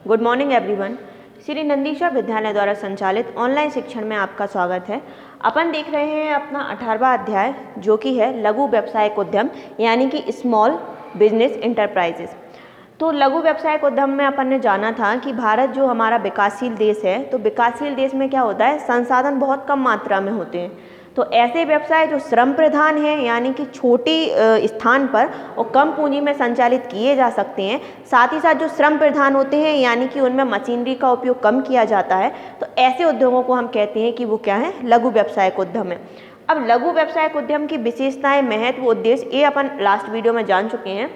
Good morning everyone. Shri Nandishwar विद्यालय द्वारा संचालित ऑनलाइन शिक्षण में आपका स्वागत है। अपन देख रहे हैं अपना 18वां अध्याय जो कि है लघु व्यवसायिक उद्यम यानी कि स्मॉल बिजनेस इंटरप्राइजेस। तो लघु व्यवसायिक उद्यम में अपन ने जाना था कि भारत जो हमारा विकासशील देश है, तो विकासशील देश में क्या होता है, संसाधन बहुत कम मात्रा में होते हैं। तो ऐसे व्यवसाय जो श्रम प्रधान है यानी कि छोटी स्थान पर और कम पूंजी में संचालित किए जा सकते हैं, साथ ही साथ जो श्रम प्रधान होते हैं यानी कि उनमें मशीनरी का उपयोग कम किया जाता है, तो ऐसे उद्योगों को हम कहते हैं कि वो क्या है, लघु व्यवसायिक उद्यम है। अब लघु व्यवसायिक उद्यम की विशेषताएं, महत्व, उद्देश्य ये अपन लास्ट वीडियो में जान चुके हैं।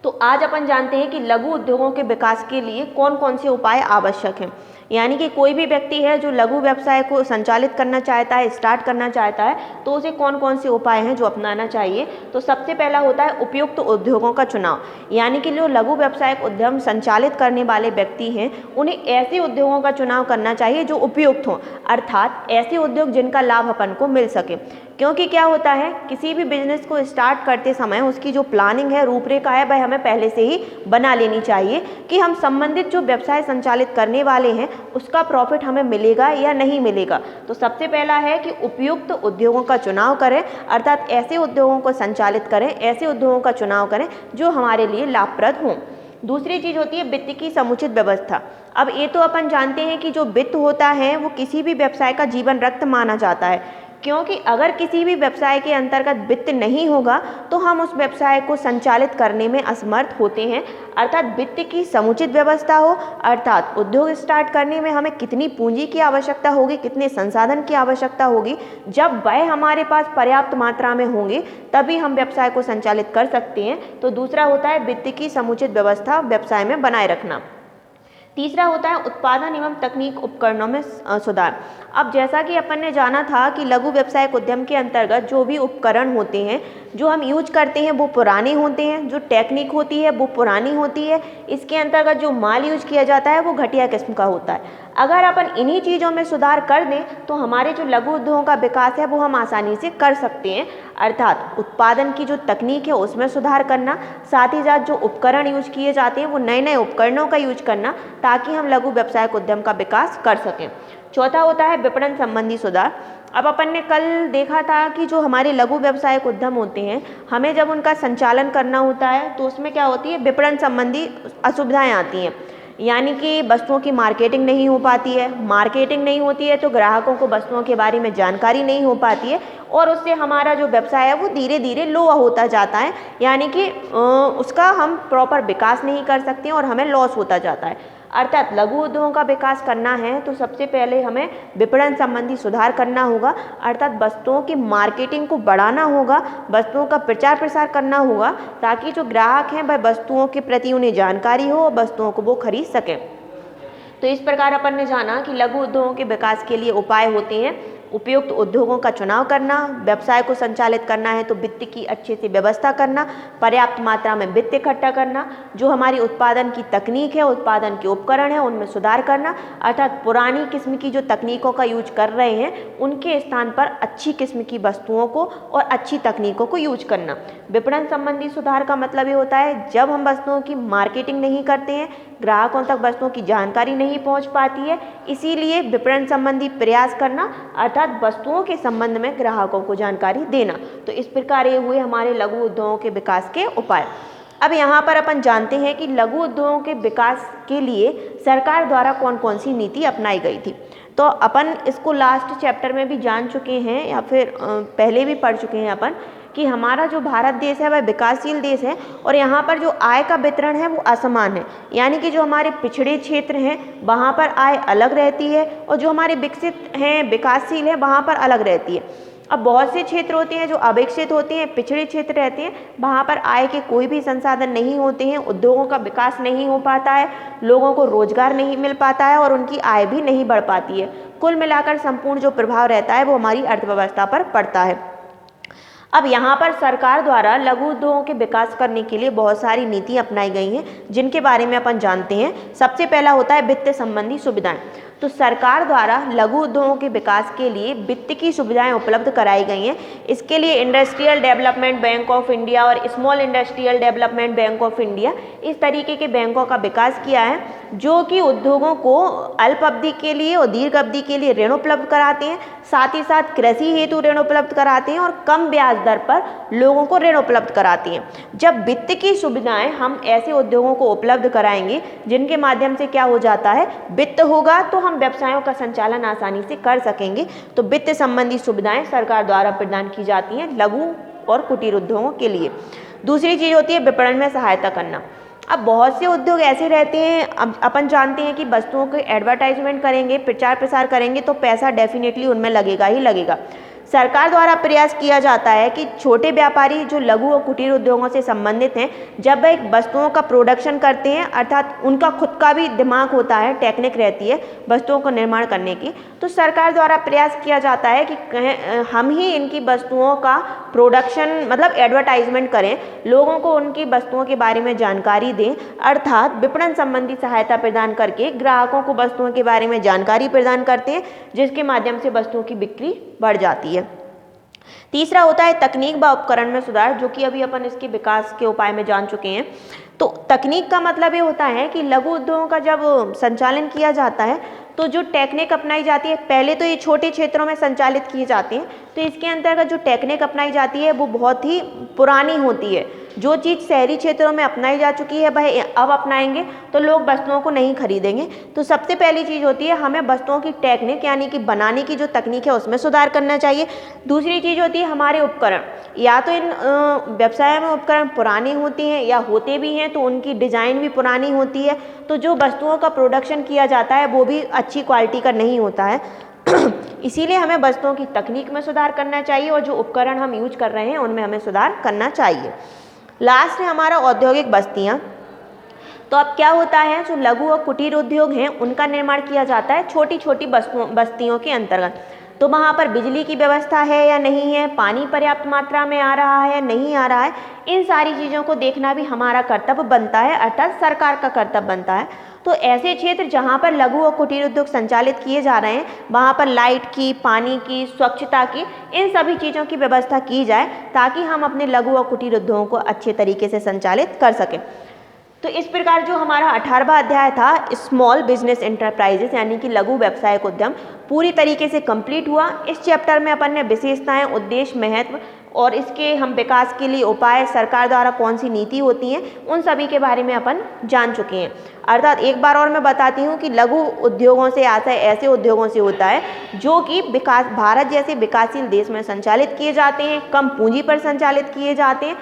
तो आज अपन जानते हैं कि लघु उद्योगों के विकास के लिए कौन कौन से उपाय आवश्यक हैं। यानी कि कोई भी व्यक्ति है जो लघु व्यवसाय को संचालित करना चाहता है, स्टार्ट करना चाहता है, तो उसे कौन कौन से उपाय हैं जो अपनाना चाहिए। तो सबसे पहला होता है उपयुक्त उद्योगों का चुनाव। यानी कि जो लघु व्यवसायिक उद्यम संचालित करने वाले व्यक्ति हैं, उन्हें ऐसे उद्योगों का चुनाव करना चाहिए जो उपयुक्त हों, अर्थात ऐसे उद्योग जिनका लाभ अपन को मिल सके। क्योंकि क्या होता है, किसी भी बिजनेस को स्टार्ट करते समय उसकी जो प्लानिंग है, रूपरेखा है, वह हमें पहले से ही बना लेनी चाहिए कि हम संबंधित जो व्यवसाय संचालित करने वाले हैं उसका प्रॉफिट हमें मिलेगा या नहीं मिलेगा। तो सबसे पहला है कि उपयुक्त उद्योगों का चुनाव करें, अर्थात ऐसे उद्योगों को संचालित करें, ऐसे उद्योगों का चुनाव करें जो हमारे लिए लाभप्रद हों। दूसरी चीज होती है वित्त की समुचित व्यवस्था। अब ये तो अपन जानते हैं कि जो वित्त होता है वो किसी भी व्यवसाय का जीवन रक्त माना जाता है, क्योंकि अगर किसी भी व्यवसाय के अंतर्गत वित्त नहीं होगा तो हम उस व्यवसाय को संचालित करने में असमर्थ होते हैं। अर्थात वित्त की समुचित व्यवस्था हो, अर्थात उद्योग स्टार्ट करने में हमें कितनी पूंजी की आवश्यकता होगी, कितने संसाधन की आवश्यकता होगी, जब वह हमारे पास पर्याप्त मात्रा में होंगे तभी हम व्यवसाय को संचालित कर सकते हैं। तो दूसरा होता है वित्त की समुचित व्यवस्था व्यवसाय में बनाए रखना। तीसरा होता है उत्पादन एवं तकनीक उपकरणों में सुधार। अब जैसा कि अपन ने जाना था कि लघु व्यवसायिक उद्यम के अंतर्गत जो भी उपकरण होते हैं जो हम यूज करते हैं वो पुराने होते हैं, जो टेक्निक होती है वो पुरानी होती है, इसके अंतर्गत जो माल यूज किया जाता है वो घटिया किस्म का होता है। अगर अपन इन्हीं चीज़ों में सुधार कर दें तो हमारे जो लघु उद्योगों का विकास है वो हम आसानी से कर सकते हैं। अर्थात उत्पादन की जो तकनीक है उसमें सुधार करना, साथ ही साथ जो उपकरण यूज किए जाते हैं वो नए नए उपकरणों का यूज करना, ताकि हम लघु व्यवसायिक उद्यम का विकास कर सकें। चौथा होता है विपणन संबंधी सुधार। अब अपन ने कल देखा था कि जो हमारे लघु व्यवसायिक उद्यम होते हैं, हमें जब उनका संचालन करना होता है तो उसमें क्या होती है, विपणन संबंधी असुविधाएं आती हैं। यानी कि वस्तुओं की मार्केटिंग नहीं हो पाती है, मार्केटिंग नहीं होती है तो ग्राहकों को वस्तुओं के बारे में जानकारी नहीं हो पाती है, और उससे हमारा जो व्यवसाय है वो धीरे धीरे लो होता जाता है। यानी कि उसका हम प्रॉपर विकास नहीं कर सकते हैं और हमें लॉस होता जाता है। अर्थात लघु उद्योगों का विकास करना है तो सबसे पहले हमें विपणन संबंधी सुधार करना होगा, अर्थात वस्तुओं की मार्केटिंग को बढ़ाना होगा, वस्तुओं का प्रचार प्रसार करना होगा, ताकि जो ग्राहक हैं वह वस्तुओं के प्रति उन्हें जानकारी हो और वस्तुओं को वो खरीद सकें। तो इस प्रकार अपन ने जाना कि लघु उद्योगों के विकास के लिए उपाय होते हैं उपयुक्त उद्योगों का चुनाव करना, व्यवसाय को संचालित करना है तो वित्त की अच्छे से व्यवस्था करना, पर्याप्त मात्रा में वित्त इकट्ठा करना, जो हमारी उत्पादन की तकनीक है, उत्पादन के उपकरण है उनमें सुधार करना, अर्थात पुरानी किस्म की जो तकनीकों का यूज कर रहे हैं उनके स्थान पर अच्छी किस्म की वस्तुओं को और अच्छी तकनीकों को यूज करना। विपणन संबंधी सुधार का मतलब ये होता है जब हम वस्तुओं की मार्केटिंग नहीं करते हैं, ग्राहकों तक वस्तुओं की जानकारी नहीं पहुंच पाती है, इसीलिए विपणन संबंधी प्रयास करना, अर्थात वस्तुओं के संबंध में ग्राहकों को जानकारी देना। तो इस प्रकार ये हुए हमारे लघु उद्योगों के विकास के उपाय। अब यहाँ पर अपन जानते हैं कि लघु उद्योगों के विकास के लिए सरकार द्वारा कौन कौन सी नीति अपनाई गई थी। तो अपन इसको लास्ट चैप्टर में भी जान चुके हैं या फिर पहले भी पढ़ चुके हैं अपन कि हमारा जो भारत देश है वह विकासशील देश है और यहाँ पर जो आय का वितरण है वो असमान है। यानी कि जो हमारे पिछड़े क्षेत्र हैं वहाँ पर आय अलग रहती है और जो हमारे विकसित हैं, विकासशील है, वहाँ पर अलग रहती है। अब बहुत से क्षेत्र होते हैं जो अविकसित होते हैं, पिछड़े क्षेत्र रहते हैं, वहाँ पर आय के कोई भी संसाधन नहीं होते हैं, उद्योगों का विकास नहीं हो पाता है, लोगों को रोजगार नहीं मिल पाता है और उनकी आय भी नहीं बढ़ पाती है। कुल मिलाकर संपूर्ण जो प्रभाव रहता है वो हमारी अर्थव्यवस्था पर पड़ता है। अब यहाँ पर सरकार द्वारा लघु उद्योगों के विकास करने के लिए बहुत सारी नीति अपनाई गई हैं जिनके बारे में अपन जानते हैं। सबसे पहला होता है वित्त संबंधी सुविधाएं। तो सरकार द्वारा लघु उद्योगों के विकास के लिए वित्त की सुविधाएं उपलब्ध कराई गई हैं। इसके लिए industrial development bank of India और small industrial development bank of India इस तरीके के बैंकों का विकास किया है, जो कि उद्योगों को अल्प अवधि के लिए और दीर्घ अवधि के लिए ऋण उपलब्ध कराते हैं, साथ ही साथ कृषि हेतु ऋण उपलब्ध कराते हैं और कम ब्याज दर पर लोगों को ऋण उपलब्ध कराती हैं। जब वित्त की सुविधाएं हम ऐसे उद्योगों को उपलब्ध कराएंगे जिनके माध्यम से क्या हो जाता है, वित्त होगा तो हम व्यवसायों का संचालन आसानी से कर सकेंगे। तो वित्त संबंधी सुविधाएं सरकार द्वारा प्रदान की जाती हैं लघु और कुटीर उद्योगों के लिए। दूसरी चीज़ होती है विपणन में सहायता करना। अब बहुत से उद्योग ऐसे रहते हैं, अब अपन जानते हैं कि वस्तुओं के एडवर्टाइजमेंट करेंगे, प्रचार प्रसार करेंगे तो पैसा डेफिनेटली उनमें लगेगा ही लगेगा। सरकार द्वारा प्रयास किया जाता है कि छोटे व्यापारी जो लघु और कुटीर उद्योगों से संबंधित हैं, जब वे वस्तुओं का प्रोडक्शन करते हैं, अर्थात उनका खुद का भी दिमाग होता है, टेक्निक रहती है वस्तुओं को निर्माण करने की, तो सरकार द्वारा प्रयास किया जाता है कि हम ही इनकी वस्तुओं का प्रोडक्शन मतलब एडवर्टाइजमेंट करें, लोगों को उनकी वस्तुओं के बारे में जानकारी दें, अर्थात विपणन संबंधी सहायता प्रदान करके ग्राहकों को वस्तुओं के बारे में जानकारी प्रदान करते हैं, जिसके माध्यम से वस्तुओं की बिक्री बढ़ जाती है। तीसरा होता है तकनीक व उपकरण में सुधार, जो कि अभी अपन इसके विकास के उपाय में जान चुके हैं। तो तकनीक का मतलब ये होता है कि लघु उद्योगों का जब संचालन किया जाता है तो जो टेक्निक अपनाई जाती है, पहले तो ये छोटे क्षेत्रों में संचालित किए जाते हैं, तो इसके अंतर्गत जो टेक्निक अपनाई जाती है वो बहुत ही पुरानी होती है। जो चीज़ शहरी क्षेत्रों में अपनाई जा चुकी है वह अब अपनाएंगे तो लोग वस्तुओं को नहीं खरीदेंगे। तो सबसे पहली चीज़ होती है हमें वस्तुओं की टेक्निक यानी कि बनाने की जो तकनीक है उसमें सुधार करना चाहिए। दूसरी चीज़ होती है हमारे उपकरण, या तो इन व्यवसाय में उपकरण पुराने होते हैं या होते भी हैं तो उनकी डिज़ाइन भी पुरानी होती है, तो जो वस्तुओं का प्रोडक्शन किया जाता है वो भी अच्छी क्वालिटी का नहीं होता है। इसीलिए हमें वस्तुओं की तकनीक में सुधार करना चाहिए और जो उपकरण हम यूज कर रहे हैं उनमें हमें सुधार करना चाहिए। लास्ट है हमारा औद्योगिक बस्तियाँ। तो अब क्या होता है, जो लघु और कुटीर उद्योग हैं उनका निर्माण किया जाता है छोटी छोटी बस्तियों के अंतर्गत। तो वहाँ पर बिजली की व्यवस्था है या नहीं है, पानी पर्याप्त मात्रा में आ रहा है या नहीं आ रहा है, इन सारी चीज़ों को देखना भी हमारा कर्तव्य बनता है, अर्थात सरकार का कर्तव्य बनता है। तो ऐसे क्षेत्र जहाँ पर लघु और कुटीर उद्योग संचालित किए जा रहे हैं वहाँ पर लाइट की, पानी की, स्वच्छता की, इन सभी चीज़ों की व्यवस्था की जाए ताकि हम अपने लघु और कुटीर उद्योगों को अच्छे तरीके से संचालित कर सकें। तो इस प्रकार जो हमारा 18वां अध्याय था स्मॉल बिजनेस एंटरप्राइजेस यानी कि लघु व्यावसायिक उद्यम पूरी तरीके से कंप्लीट हुआ। इस चैप्टर में अपन ने विशेषताएं, उद्देश्य, महत्व और इसके हम विकास के लिए उपाय, सरकार द्वारा कौन सी नीति होती हैं, उन सभी के बारे में अपन जान चुके हैं। अर्थात एक बार और मैं बताती हूँ कि लघु उद्योगों से आशय ऐसे उद्योगों से होता है जो कि भारत जैसे विकासशील देश में संचालित किए जाते हैं, कम पूंजी पर संचालित किए जाते हैं,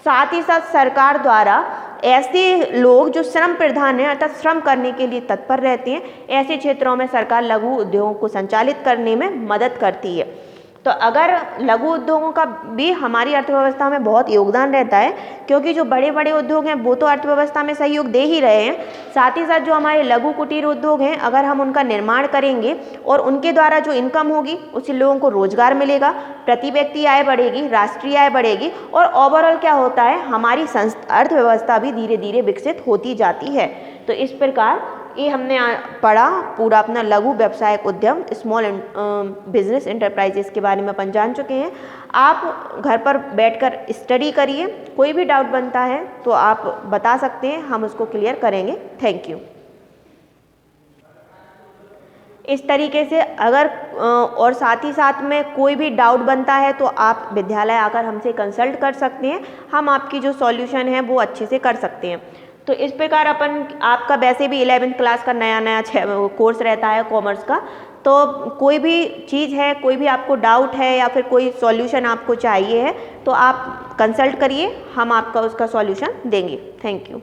साथ ही साथ सरकार द्वारा ऐसे लोग जो श्रम प्रधान हैं अर्थात श्रम करने के लिए तत्पर रहते हैं, ऐसे क्षेत्रों में सरकार लघु उद्योगों को संचालित करने में मदद करती है। तो अगर लघु उद्योगों का भी हमारी अर्थव्यवस्था में बहुत योगदान रहता है, क्योंकि जो बड़े बड़े उद्योग हैं वो तो अर्थव्यवस्था में सहयोग दे ही रहे हैं, साथ ही साथ जो हमारे लघु कुटीर उद्योग हैं अगर हम उनका निर्माण करेंगे और उनके द्वारा जो इनकम होगी उससे लोगों को रोजगार मिलेगा, प्रति व्यक्ति आय बढ़ेगी, राष्ट्रीय आय बढ़ेगी और ओवरऑल क्या होता है हमारी अर्थव्यवस्था भी धीरे धीरे विकसित होती जाती है। तो इस प्रकार ये हमने पढ़ा पूरा अपना लघु व्यवसायिक उद्यम स्मॉल बिजनेस एंटरप्राइजेस के बारे में अपन जान चुके हैं। आप घर पर बैठकर स्टडी करिए, कोई भी डाउट बनता है तो आप बता सकते हैं, हम उसको क्लियर करेंगे। Thank you. इस तरीके से अगर और साथ ही साथ में कोई भी डाउट बनता है तो आप विद्यालय आकर हमसे कंसल्ट कर सकते हैं, हम आपकी जो सॉल्यूशन है वो अच्छे से कर सकते हैं। तो इस प्रकार अपन आपका वैसे भी 11th क्लास का नया कोर्स रहता है कॉमर्स का, तो कोई भी चीज़ है, कोई भी आपको डाउट है या फिर कोई सॉल्यूशन आपको चाहिए है तो आप कंसल्ट करिए, हम आपका उसका सॉल्यूशन देंगे। Thank you.